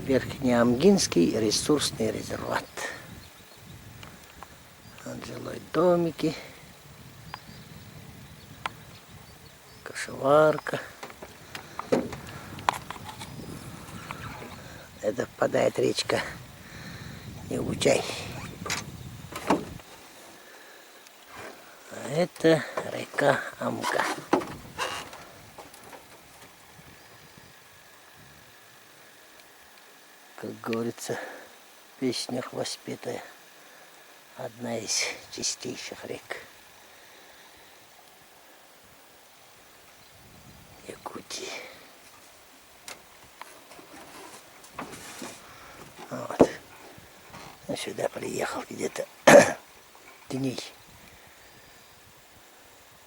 Верхнеамгинский ресурсный резерват. Вот жилые домики, кошеварка. Это впадает речка Неучай. А это река Амга. Как говорится в песнях воспетая, одна из чистейших рек Якутии. Вот. Я сюда приехал где-то дней,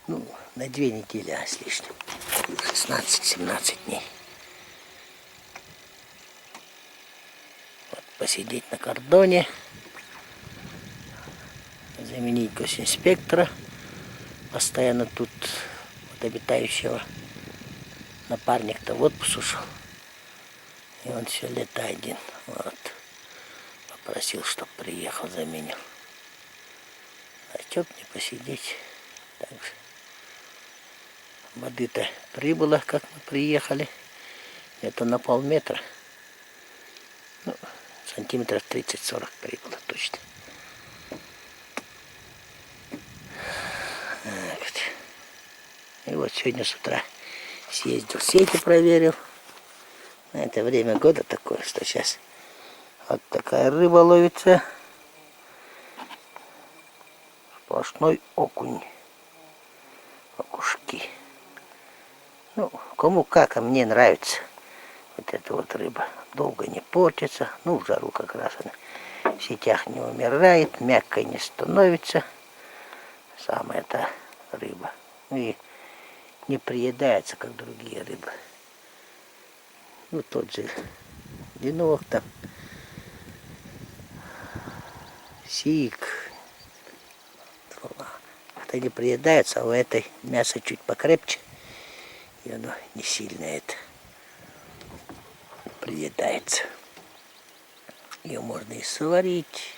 ну, на 2 недели, с лишним, 16-17 дней. Вот, посидеть на кордоне, заменить госинспектора, постоянно тут вот обитающего напарник-то в отпуск ушел, и он все лето один. Вот. Попросил, чтоб приехал, заменил. А чтоб не посидеть, так же. Воды-то прибыло, как мы приехали. Это на полметра. Ну, сантиметров 30-40 прибыло точно. Вот. И вот сегодня с утра съездил, сети проверил. На это время года такое, что сейчас вот такая рыба ловится. Сплошной окунь. Окушки. Ну, кому как, а мне нравится вот эта вот рыба. Долго не портится. Ну, в жару как раз она в сетях не умирает, мягкой не становится. Самая та рыба. И не приедается, как другие рыбы. Ну, тот же ленок там, сик. Это не приедается, а у этой мясо чуть покрепче. И оно не сильно это приедается. Ее можно и сварить,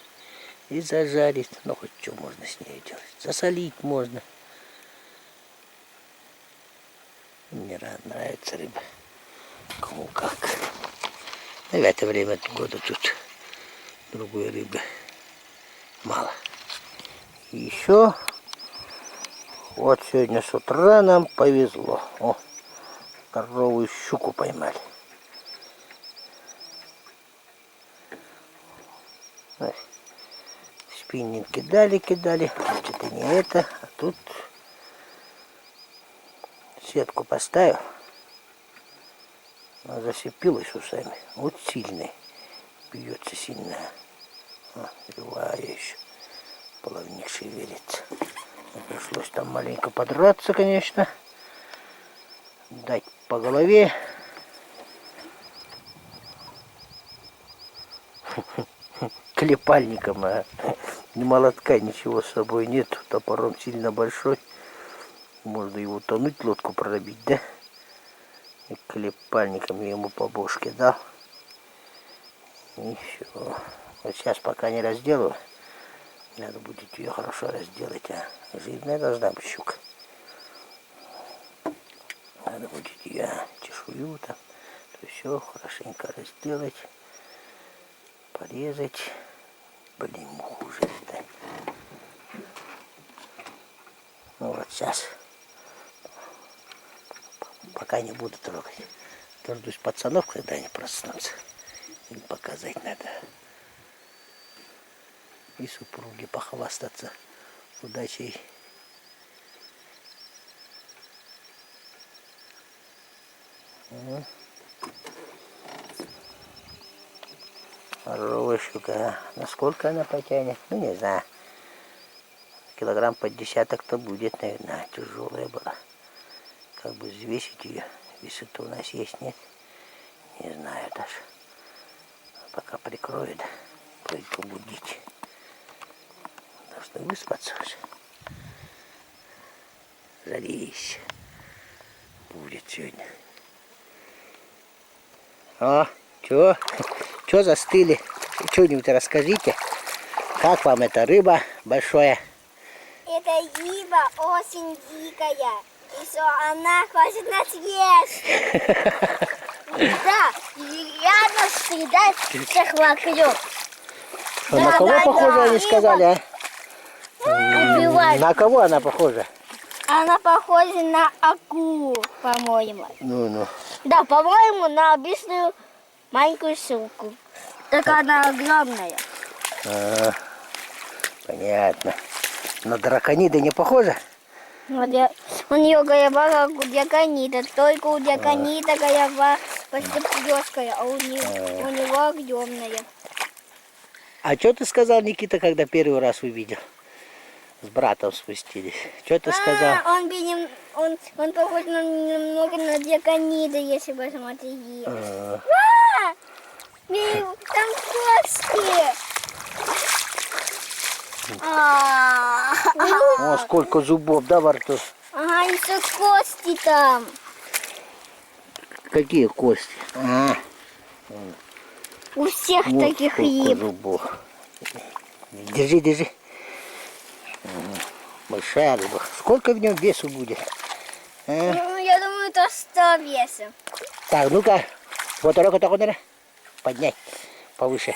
и зажарить. Ну, хоть что можно с ней делать. Засолить можно. Мне нравится рыба. Кому как. Но в это время года тут другой рыбы мало. И еще вот сегодня с утра нам повезло. О, здоровую щуку поймали. Спиннинг кидали. Значит, и не это. А тут сетку поставил. Она зацепилась усами. Вот сильный. Бьется сильно. Живая еще. Половник шевелится. Пришлось там маленько подраться, конечно. Дать по голове. Клепальником, а ни молотка, ничего с собой нет. Топором сильно большой. Можно его утонуть, лодку пробить, да? И клепальником я ему по бошке дал. И все. Вот сейчас пока не разделаю. Надо будет ее хорошо разделать, а жирная должна быть щука. Надо будет ее чешую там, то все хорошенько разделать, порезать. Блин, муху уже видать. Ну вот сейчас, пока не буду трогать. Дождусь пацанов, когда они проснутся. Им показать надо. И супруге похвастаться удачей. Здоровая щука. Насколько она потянет? Ну, не знаю. Килограмм под десяток-то будет, наверное. Тяжелая была. Как бы взвесить ее. Весы-то у нас есть, нет? Не знаю даже. Пока прикроет, будет побудить. Должны выспаться уже. Жарище будет сегодня. О, чё? Чё застыли? Что-нибудь расскажите. Как вам эта рыба большая? Эта рыба очень дикая. И что она хочет нас есть. Да, и рядом съедать всех вокруг. Что, на кого похожа, они сказали, а? Убивать. На кого она похожа? Она похожа на акулу, по-моему. Ну. Да, по-моему, на обычную маленькую щуку. Так она огромная. А, понятно. На дракониды не похожа? Вот у нее голова как у драконида, только у драконида голова почти плоская, а у него огромная. А что ты сказал, Никита, когда первый раз увидел? С братом спустились. Что ты сказал? Он похож немного на драконида, если посмотреть. Там кости. О, сколько зубов, да, во рту? Ага, еще кости там. Какие кости? У всех Вот таких сколько рыб. зубов. Держи. Большая рыба. Сколько в нем весу будет? Ну, я думаю, это 100 весов. Так, ну-ка. Вот руку так вот, поднять повыше.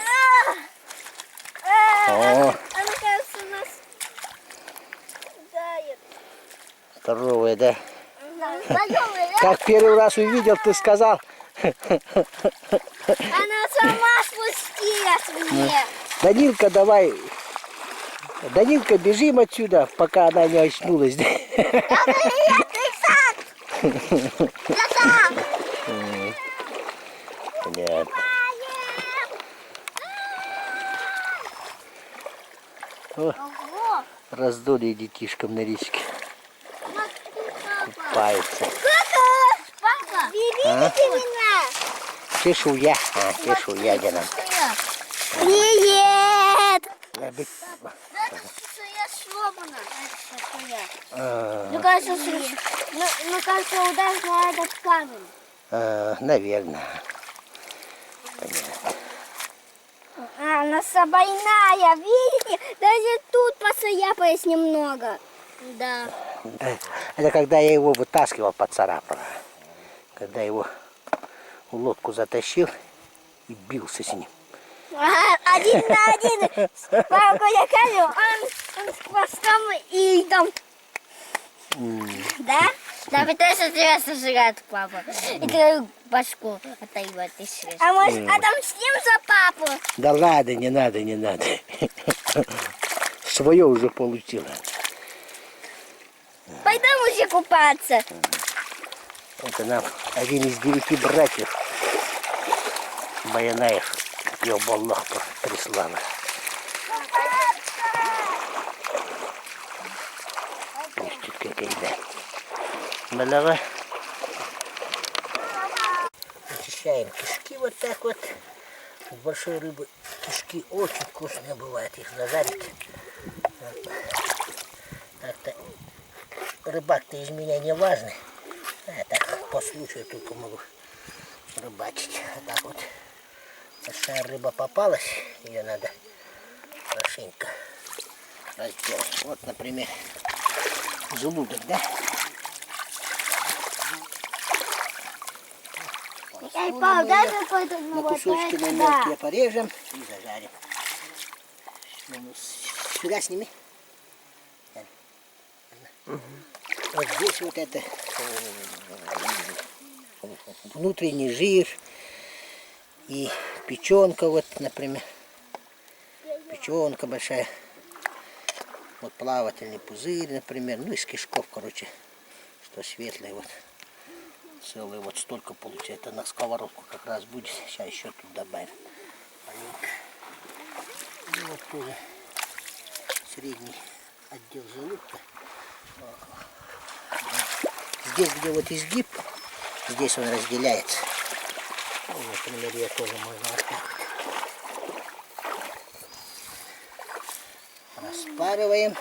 Она, кажется, нас дает. Здоровая, да? Здоровая, да? Как первый раз увидел, ты сказал. Она сама спустилась мне. Данилка, давай. Данилка, бежим отсюда, пока она не очнулась. Понятно. О, раздолье детишкам на речке. Купаются. Папа, берите меня. Чешуя. Чешуя, где нам. Привет. Надо- Я сломана. Ну, кажется, удар на этот камень. Наверное. Понятно. Она собойная, видите? Даже тут посояпалась немного. Да. Это когда я его вытаскивал, поцарапал. Когда его в лодку затащил и бился с ним. Один на один. Папа, я камень, он с хвостом и там. Да? Да, пытаешься тебя сожрать, папа. И твою башку оторвать и срезать. А может, отомстим за папу? Да ладно, не надо. Свое уже получила. Пойдем уже купаться. Это нам один из 9 братьев Баянаев, его Аллах прислал. Пусть какая, да. Малава. Очищаем кишки вот так вот. У большой рыбы кишки очень вкусные бывают, их зажарить. Так-то рыбак-то из меня не важный. Я так по случаю только могу рыбачить. Вот так вот. Большая рыба попалась, ее надо хорошенько разделать. Вот, например, желудок, да? Эй, пап, дай какой-то На кусочки на мелкие порежем и зажарим. Сюда сними. Вот здесь вот это внутренний жир и печенка, вот, например. Печенка большая. Вот плавательный пузырь, например. Ну, из кишков, короче, что светлое вот. Целый вот столько получается. На сковородку как раз будет. Сейчас еще тут добавим. И вот тоже средний отдел желудка. Здесь, где вот изгиб, здесь он разделяется. Ну, например, ее тоже можно вот так вот. Распарываем.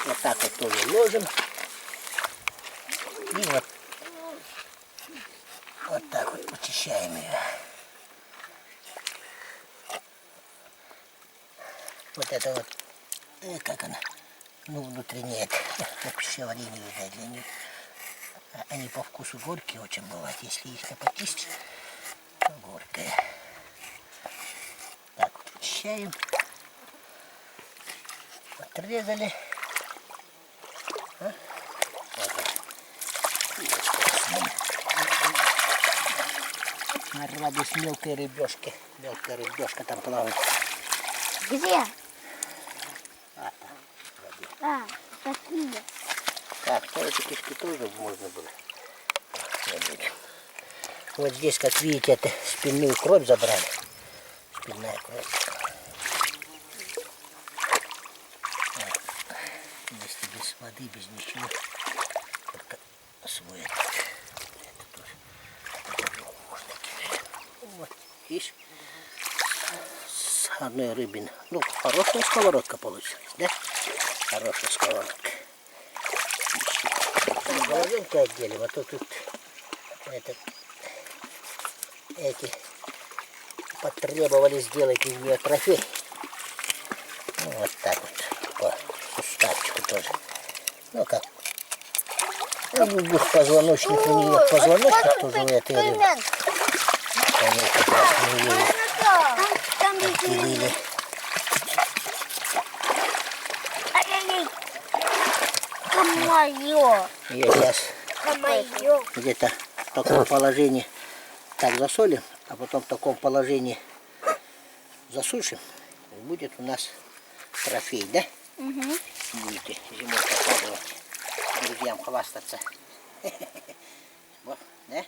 Вот так вот тоже ложим. И вот так вот очищаем ее. Вот это вот, как она, ну внутренняя, на пищеварение, видать, для них. Они по вкусу горькие очень бывают, если их не почистить, то горькие. Так вот очищаем. Отрезали. Вот на радость мелкой рыбешки. Мелкая рыбешка там плавает. Где? Там. Такие. Так, то эти кишки тоже можно было. Вот здесь, как видите, это спинную кровь забрали. Спинная кровь. Если без воды, без ничего, только свой это тоже можно кидать. Вот, видишь, с одной рыбины. Ну, хорошая сковородка получилась, да? Хорошая сковородка. Головенку отделим, а то тут эти потребовали сделать из нее трофей. Ну, вот так вот, по суставчику тоже. Ну как, двухпозвоночных у нее позвоночник тоже у этой рыбы. Они как раз не отделили. Камайо. Ее сейчас где-то в таком положении так засолим, а потом в таком положении засушим. И будет у нас трофей, да? Угу. Будете зимой показывать, друзьям хвастаться. Вот, да?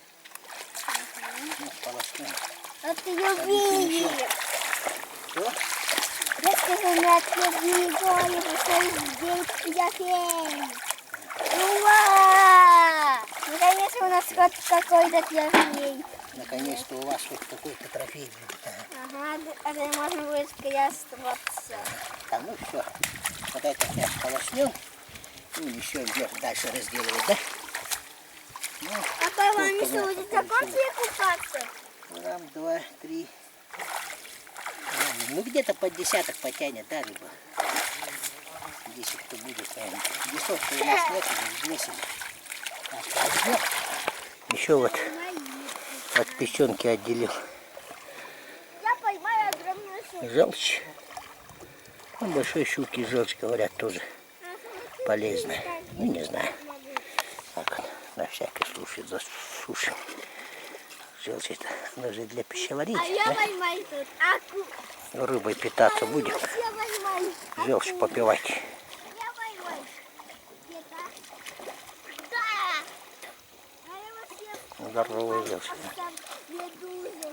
Ну, полоснем. А ты ее видели? Что? Если вы меня отвергли, вы здесь ура! Наконец у нас хоть какой-то трофей. Наконец-то у вас хоть какой-то трофей будет. Ага, а то можно будет скряствоваться. Так, ну все. Вот это сейчас полоснем. И еще вверх дальше разделывать, да? Ну, А по вам не будет закончили купаться? Грамм, 2, 3. Ну где-то под десяток потянет, да, рыба? 10 кто будет, наверное. Десятка у нас нет, взвесили. Еще вот от печенки отделил. Я поймаю огромную щуку. Желчь. Ну, большой щуки желчь, говорят, тоже полезная. Ну, не знаю. Так вот, на всякий случай засушим. Желчь это даже для пищеварения. А я да? поймаю тут аку. Рыбой питаться будем. Я поймаю. Желчь попивать. Я поймаю. Где-то. Да! А я вообще... Здоровая желчь. Там медузы.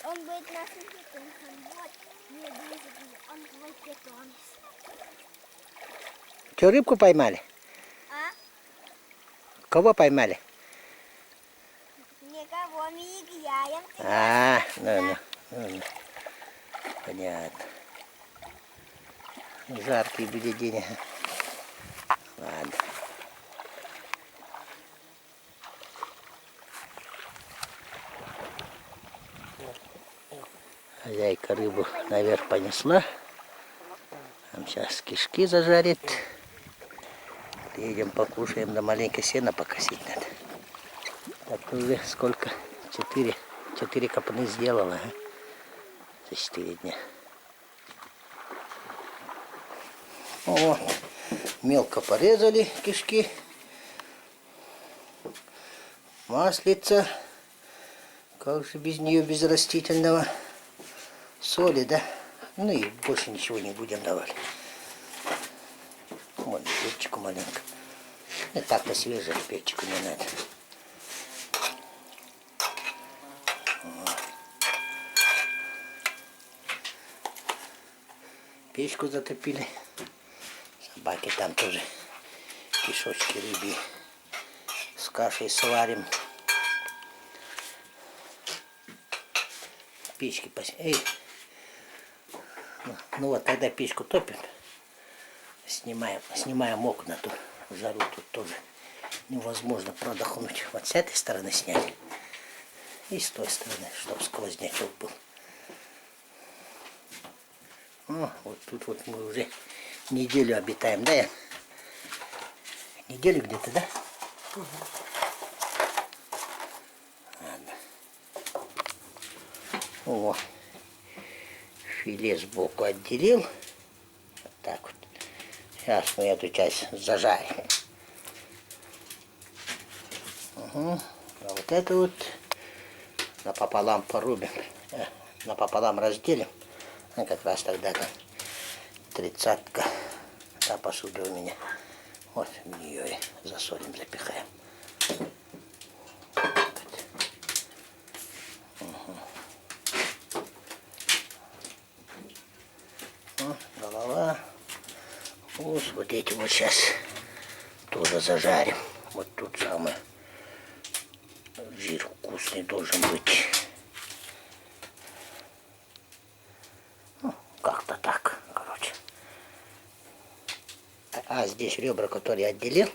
Он будет нашим питомцем. Вот медузы. Он твой питомец. Что, рыбку поймали? А? Кого поймали? Никого не играем. Ну. Понятно. Жаркий будет день. Ладно. Хозяйка рыбу наверх понесла. Там сейчас кишки зажарит. Приедем покушаем, да маленько сена покосить надо. Так уже сколько? 4 копны сделала, а? За 4 дня. Вот. Мелко порезали кишки. Маслица. Как же без нее, без растительного. Соли, да? Ну и больше ничего не будем давать. Вот перчику маленько. И так-то свежий, перчику не надо. Печку затопили. Собаки там тоже кишочки рыбьи с кашей сварим. Печки ну вот тогда печку топим. Снимаем окна, то в жару тут тоже невозможно продохнуть. Вот с этой стороны снять и с той стороны, чтобы сквознячок был. О, вот тут вот мы уже неделю обитаем, да, Ян? Неделю где-то, да? Угу. Ладно. О, филе сбоку отделил. Вот так вот. Сейчас мы эту часть зажарим. Угу. А вот это вот напополам порубим. Напополам разделим. Ну, как раз тогда там 30-ка. Та посуда у меня. Вот в нее и засолим, запихаем. Угу. О, голова. Вот эти вот сейчас тоже зажарим. Вот тут самый жир вкусный должен быть. Ну, как-то так, короче. А здесь ребра, которые я отделил,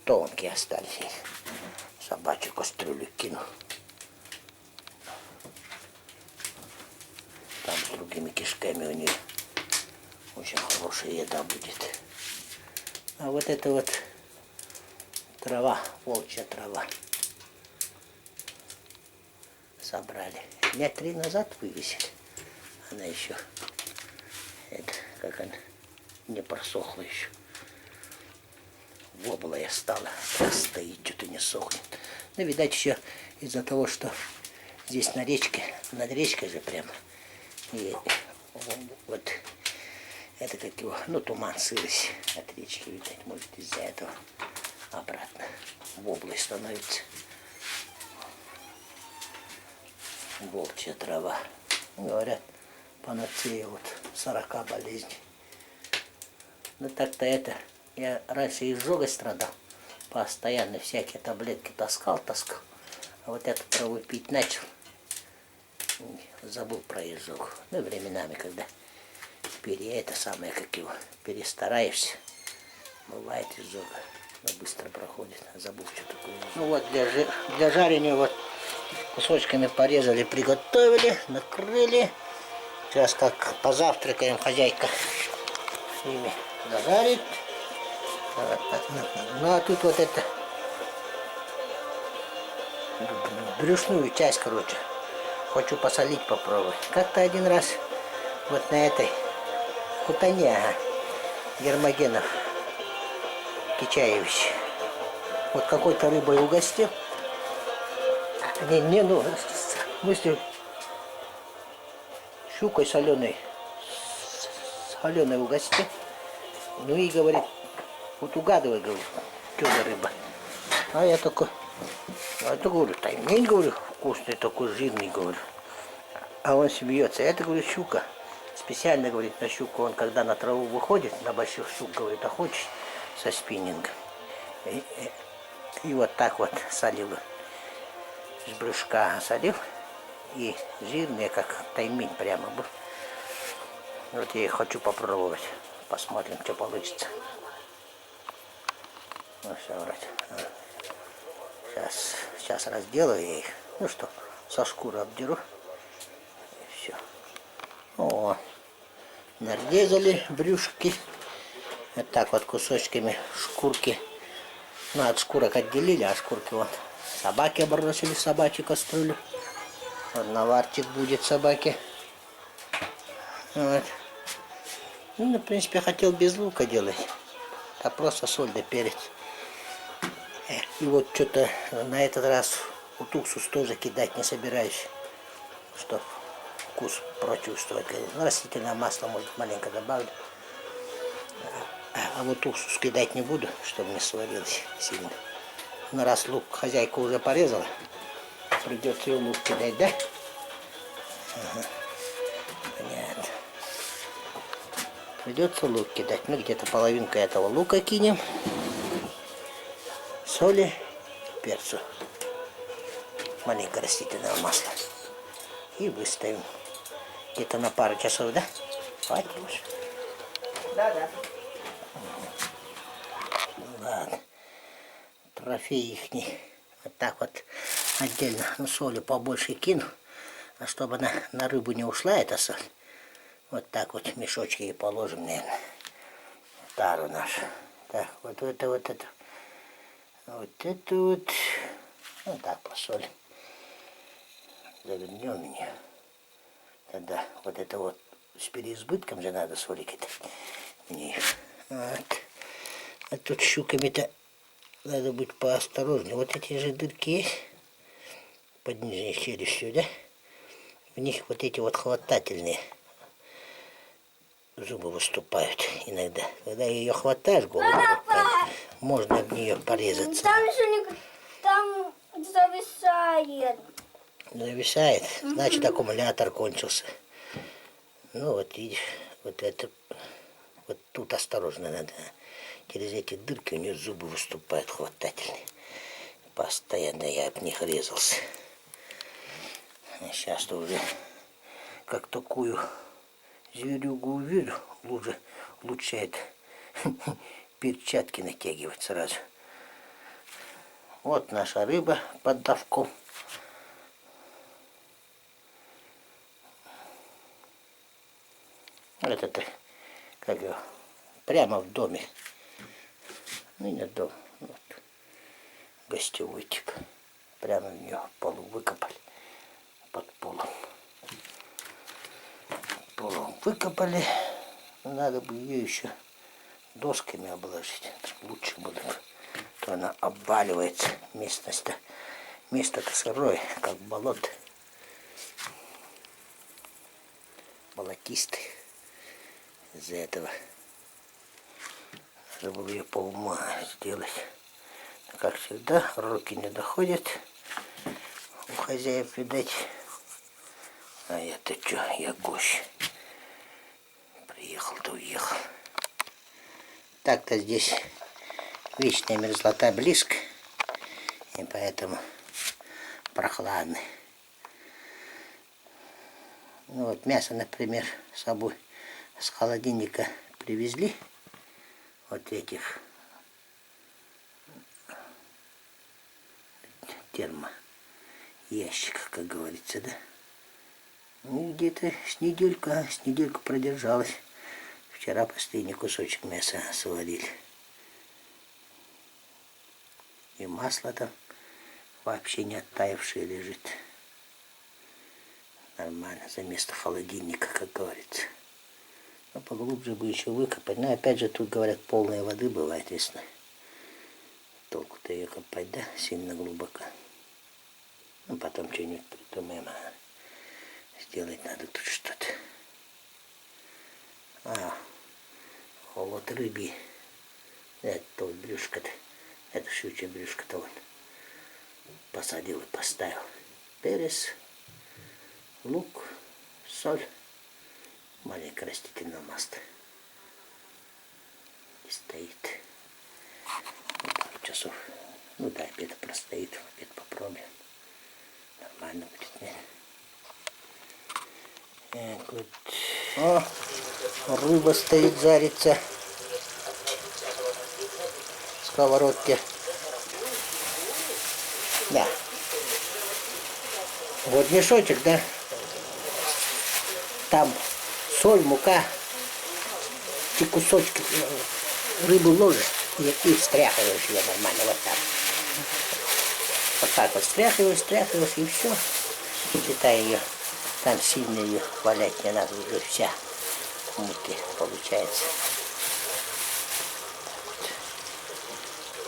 тонкие остались. Собачью кастрюлю кину. Там с другими кишками у нее очень хорошая еда будет. А вот это вот трава, волчья трава. Собрали. Дня 3 назад вывесили. Она еще, это, как она, не просохла еще. Воблая стала, стоит, что-то не сохнет. Ну, видать, еще из-за того, что здесь на речке, над речкой же прямо. И вот это как его, ну, туман, сырость от речки, видать, может, из-за этого обратно воблой становится. Волчья трава. Говорят, панацея вот 40 болезней. Ну, так-то это, я раньше изжогой страдал. Постоянно всякие таблетки таскал. А вот эту траву пить начал. Забыл про изжогу. Ну, временами, когда перестараешься, бывает изжога, но быстро проходит. Забыл, что такое. Ну вот, для жарения вот кусочками порезали, приготовили, накрыли. Сейчас как позавтракаем, хозяйка с ними зажарит. Ну а тут вот это брюшную часть, короче, хочу посолить, попробовать. Как-то один раз вот на этой Кутане, Гермогенов Кичаевич, вот какой-то рыбой угостил. Ну, в смысле, щукой соленой угостил. Ну и говорит, вот угадывай, говорит, что за рыба. А я такой, говорю, таймень, говорю, вкусный такой, жирный, говорю. А он смеется. Это, говорю, щука. Специально, говорит, на щуку. Он когда на траву выходит, на больших щук, говорит, охочет со спиннингом. И вот так вот солил. С брюшка солил. И жирный, как таймень прямо был. Вот я и хочу попробовать. Посмотрим, что получится. Ну все, вроде. Сейчас разделаю я их. Ну что, со шкуры обдеру. И все. О, нарезали брюшки. Вот так вот кусочками шкурки. Ну, от шкурок отделили, а шкурки вот собаки бросили в собачью кастрюлю. Вот наварчик будет собаке. Вот. Ну, в принципе, я хотел без лука делать. А просто соль да перец. И вот что-то на этот раз вот уксус тоже кидать не собираюсь, чтобы вкус прочувствовать. Растительное масло, может, маленько добавлю. А вот уксус кидать не буду, чтобы не сварилось сильно. Но раз лук хозяйка уже порезала, придется ее лук кидать, да? Ага. Понятно. Придется лук кидать. Мы где-то половинку этого лука кинем. Соли, перцу. Маленько растительного масла. И выставим. Где-то на пару часов, да? Хватит уже. Да. Ладно. Трофей ихний. Вот так вот отдельно, ну, соли побольше кину. А чтобы она на рыбу не ушла, эта соль, вот так вот в мешочки и положим, наверное, тару нашу. Так, вот это. Вот это вот. Вот так посолим. Завернем ее. Тогда вот это вот с переизбытком же надо солить это. Вот. А тут щуками-то надо быть поосторожнее. Вот эти же дырки есть под нижней челюстью, да? В них вот эти вот хватательные зубы выступают иногда. Когда ее хватаешь голыми руками, можно об нее порезаться. Там еще не... Там зависает. Зависает, значит аккумулятор кончился. Ну вот видишь, вот это, вот тут осторожно надо. Через эти дырки у нее зубы выступают хватательные. Постоянно я об них резался. А сейчас-то уже как такую зверюгу увижу, лучше это перчатки натягивать сразу. Вот наша рыба под давком. Это как его, прямо в доме. Ну не дом, вот, гостевой тип. Прямо в нее полу выкопали. Под полом. Полом выкопали. Надо бы ее еще досками обложить. Лучше было бы. То она обваливается. Местность-то. Место-то сырое, как болото. Болотистый. Из-за этого надо было ее по уму сделать. Как всегда, руки не доходят. У хозяев, видать. А я-то что, я гость. Приехал-то уехал. Так-то здесь вечная мерзлота близко. И поэтому прохладно. Ну вот мясо, например, с собой с холодильника привезли. Вот этих термоящиков, как говорится, да. Ну, где-то с недельку продержалась. Вчера последний кусочек мяса сварили. И масло там вообще не оттаившее лежит. Нормально, за место холодильника, как говорится. Но поглубже бы еще выкопать. Но опять же, тут говорят, полная воды бывает весной. Толку-то ее копать, да, сильно глубоко. Ну, потом что-нибудь придумаем. Сделать надо тут что-то. Вот рыбий. Это вот брюшко-то. Это щучье брюшко-то вот. Посадил и поставил. Перец, лук, соль, маленькое растительное масло. И стоит. Пару часов. Ну, до обеда простоит. Обед попробуем. Нормально будет, нет? Так вот. О, рыба стоит, жарится. В сковородке. Да. Вот мешочек, да? Там соль, мука. Ты кусочки рыбу ложишь и встряхиваешь ее нормально. Вот так. Вот так вот встряхиваешь и все. Считай ее. Там сильно ее валять не надо, уже вся в муке получается.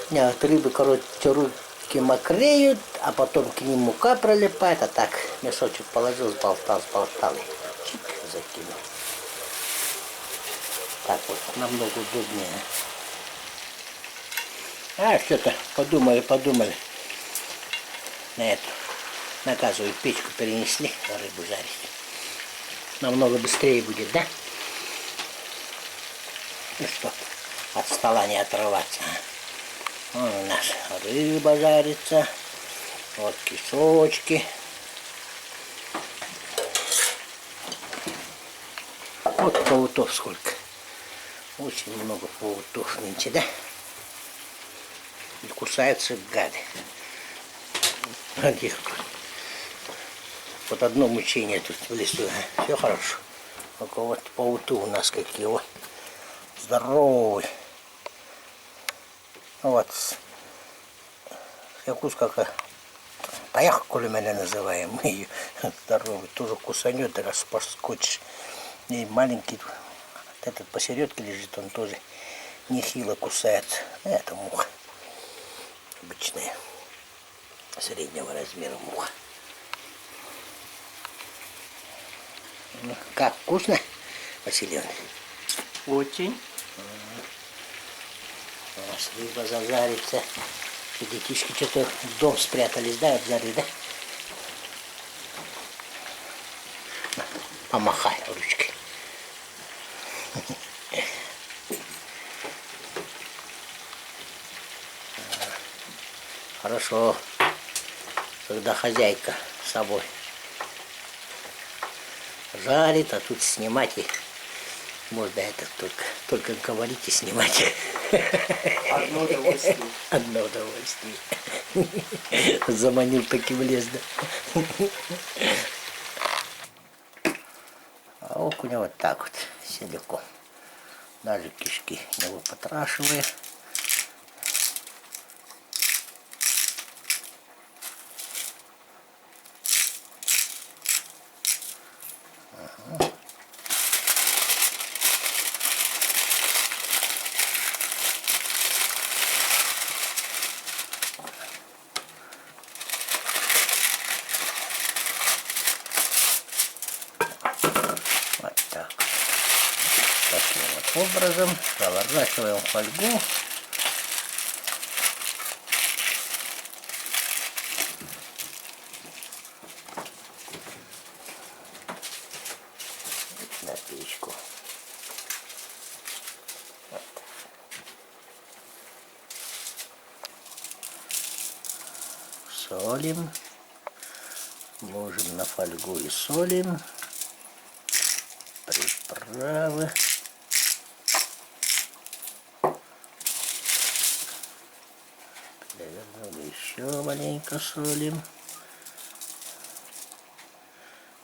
Вот рыбы, короче, руки мокреют, а потом к ним мука прилипает, а так мешочек положил, сболтал и чик, закинул. Так вот, намного удобнее. Что-то подумали. На газовую печку перенесли, рыбу жарить. Намного быстрее будет, да? Ну что, от стола не отрываться. Вон у нас рыба жарится. Вот кишочки. Вот паутов сколько. Очень много пауков нынче, да? И кусаются гады. Вот одно мучение тут в лесу. Все хорошо. Только вот пауки у нас какие. Вот. Здоровый. Вот. Якутска таяк, коли меня называем. Мы ее здоровый. Тоже кусанет, да раз поскочишь. И маленький этот посередке лежит, он тоже нехило кусается. Это муха. Обычная. Среднего размера муха. Ну, как, вкусно, Василий Иванович? Очень. У нас рыба зажарится. И детишки что-то в дом спрятались, да, от зары, да? Помахай ручкой. Хорошо, когда хозяйка с собой жарит, а тут снимать и можно это только говорить и снимать. Одно удовольствие. Одно удовольствие. Заманил таки в лес, да? А окуня вот так вот, селеком. Даже кишки его потрашивая. Вот так. Таким вот образом заворачиваем фольгу. На печку. Вот. Солим. Ложим на фольгу и солим. Приправы. Перевернули, еще маленько солим.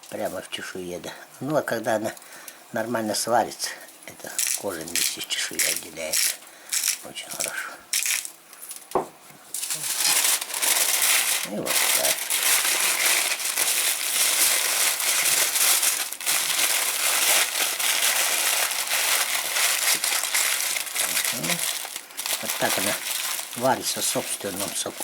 Прямо в чешуе, да. Ну, а когда она нормально сварится, это кожа вместе с чешуей отделяется. Очень хорошо. И вот так. Вот так она варится в собственном соку.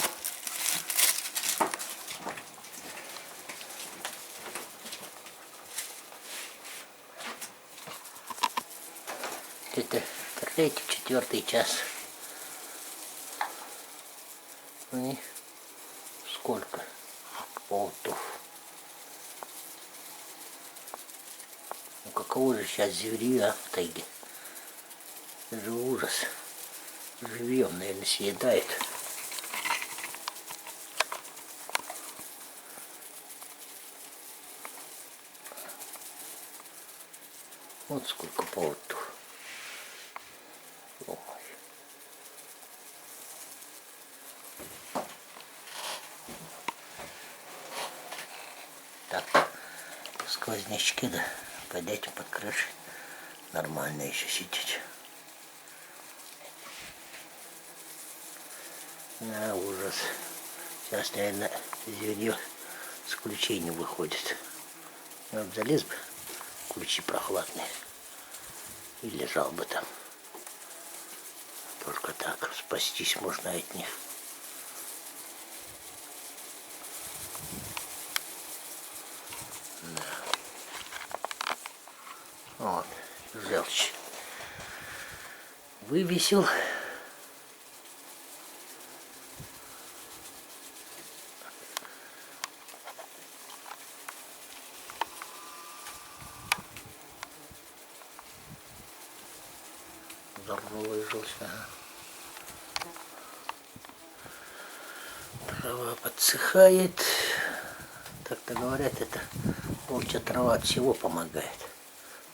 Это третий, четвертый час. И сколько пауков. Ну каково же сейчас зверье, в тайге. Это же ужас. Живьем, наверное, съедает. Вот сколько пауков. Ой. Так, сквознячки, да, пойдете под крышей. Нормально еще сидеть. Да, ужас. Сейчас, наверное, зверье с ключей не выходит. Я вот залез бы, ключи прохладные. И лежал бы там. Только так спастись можно от них. Да. Вот, желчь. Вывесил. Здоровый желчь, ага. Трава подсыхает. Так-то говорят, это волчья трава от всего помогает.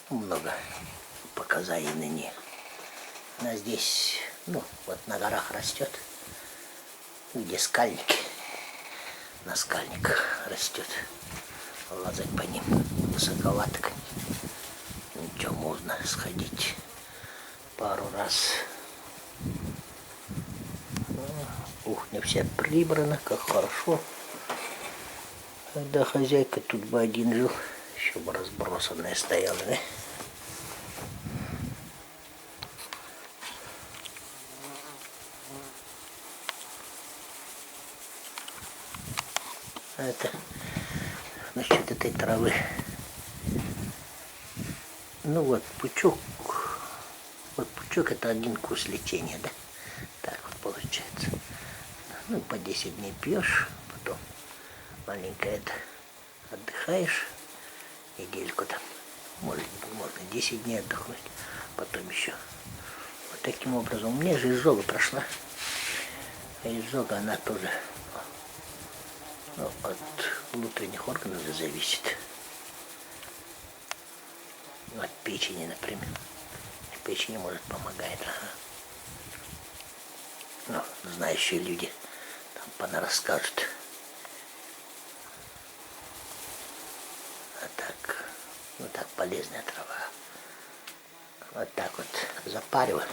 Много показаний на ней. Она здесь, ну, вот на горах растет, где скальники. На скальниках растет. Лазать по ним высоковато. Ничего, можно сходить пару раз. Кухня вся прибрана, как хорошо. Когда хозяйка тут бы один жил, еще бы разбросанная стояла, да? Это насчет этой травы. Ну вот пучок. Вот пучок это один курс лечения, да? Так вот получается. Ну, по 10 дней пьешь, потом маленько это отдыхаешь, недельку там, можно 10 дней отдохнуть, потом еще. Вот таким образом. У меня же изжога прошла. А изжога, она тоже, ну, от внутренних органов зависит. Ну, от печени, например. Печени, может, помогает. Ну, знающие люди там понарасскажут. А так, ну так, полезная трава. Вот так вот запариваю.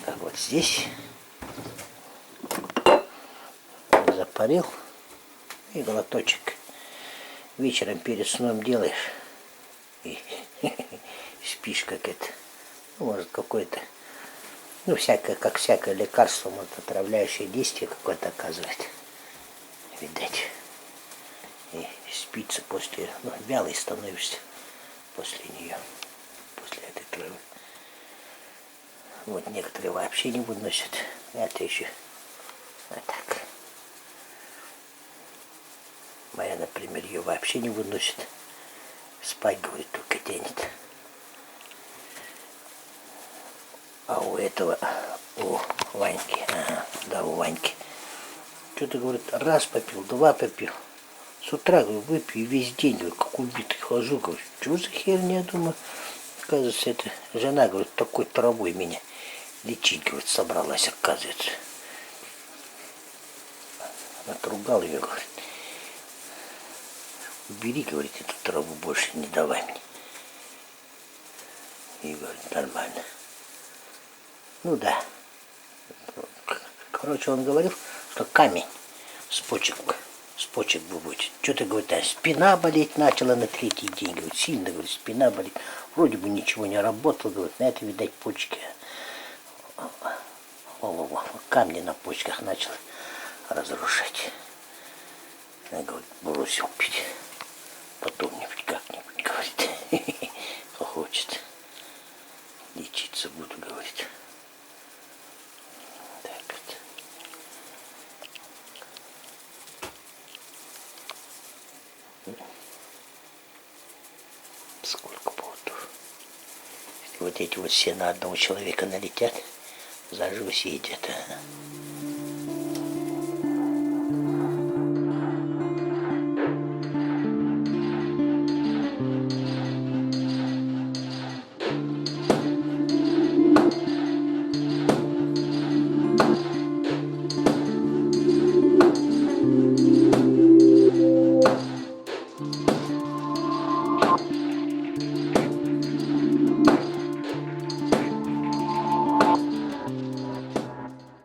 Так вот здесь запарил и глоточек. Вечером перед сном делаешь и спишь как это. Ну, может, какое-то, ну, всякое, как всякое лекарство, может, отравляющее действие какое-то оказывает. Видать. И спится после, ну, вялый становишься после нее, после этой травы. Вот некоторые вообще не выносят. Это еще вот так. Моя, например, ее вообще не выносит. Спать, говорит, только тянет. А у этого, у Ваньки, ага, да, у Ваньки, что-то, говорит, раз попил, два попил. С утра, говорю, выпью и весь день, говорю, как убитый хожу, говорю, что за херня, думаю. Оказывается, это жена, говорит, такой травой меня лечить, говорит, собралась, оказывается. Отругал ее, говорит. Убери, говорит, эту траву, больше не давай мне. И говорит, нормально. Ну да. Короче, он говорил, что камень с почек будет. Что-то, говорит, спина болеть начала на третий день. Говорит, сильно, говорит, спина болит. Вроде бы ничего не работало, говорит, на это, видать, почки. Камни на почках начал разрушать. Я, говорит, бросил пить. Потом-нибудь как-нибудь, говорит, хочет. Лечиться буду, говорит. Так вот. Сколько поводов. Вот эти вот все на одного человека налетят, заживо съедят.